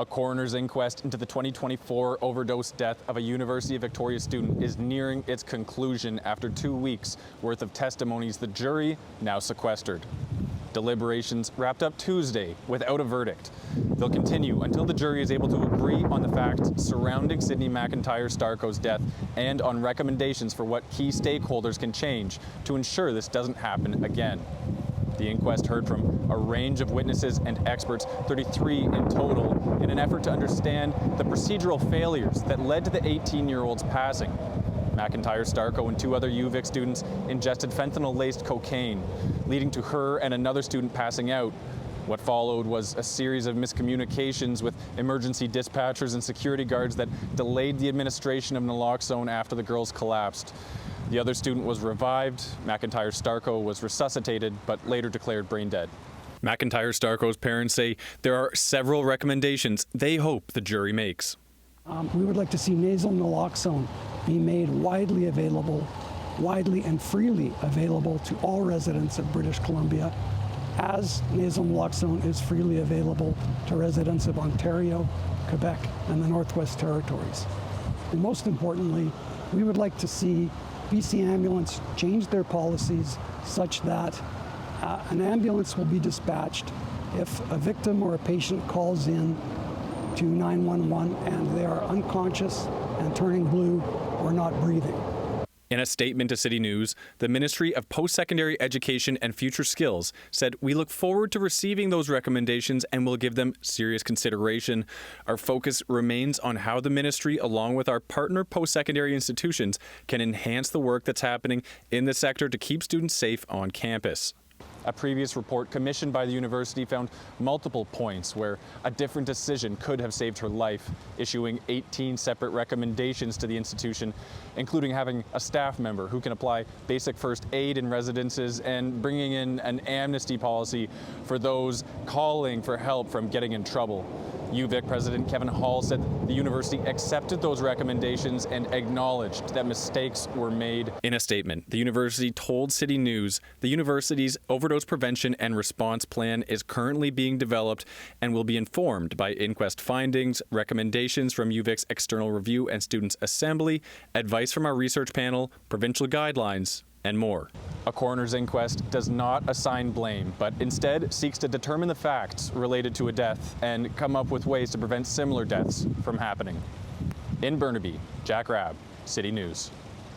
A coroner's inquest into the 2024 overdose death of a University of Victoria student is nearing its conclusion after 2 weeks worth of testimonies, the jury now sequestered. Deliberations wrapped up Tuesday without a verdict. They'll continue until the jury is able to agree on the facts surrounding Sidney McIntyre-Starko's death and on recommendations for what key stakeholders can change to ensure this doesn't happen again. The inquest heard from a range of witnesses and experts, 33 in total, in an effort to understand the procedural failures that led to the 18-year-old's passing. McIntyre-Starko and 2 other UVic students ingested fentanyl-laced cocaine, leading to her and another student passing out. What followed was a series of miscommunications with emergency dispatchers and security guards that delayed the administration of naloxone after the girls collapsed. The other student was revived. McIntyre-Starko was resuscitated, but later declared brain dead. McIntyre-Starko's parents say there are several recommendations they hope the jury makes. We would like to see nasal naloxone be made widely and freely available to all residents of British Columbia, as nasal naloxone is freely available to residents of Ontario, Quebec, and the Northwest Territories. And most importantly, we would like to see BC Ambulance change their policies such that an ambulance will be dispatched if a victim or a patient calls in to 911 and they are unconscious and turning blue or not breathing. In a statement to City News, the Ministry of Post-Secondary Education and Future Skills said, "We look forward to receiving those recommendations and will give them serious consideration. Our focus remains on how the ministry, along with our partner post-secondary institutions, can enhance the work that's happening in the sector to keep students safe on campus." A previous report commissioned by the university found multiple points where a different decision could have saved her life, issuing 18 separate recommendations to the institution, including having a staff member who can apply basic first aid in residences and bringing in an amnesty policy for those calling for help from getting in trouble. UVic President Kevin Hall said the university accepted those recommendations and acknowledged that mistakes were made. In a statement, the university told City News the university's overdose prevention and response plan is currently being developed and will be informed by inquest findings, recommendations from UVic's external review and students' assembly, advice from our research panel, provincial guidelines, and more. A coroner's inquest does not assign blame, but instead seeks to determine the facts related to a death and come up with ways to prevent similar deaths from happening. In Burnaby, Jack Rabb, City News.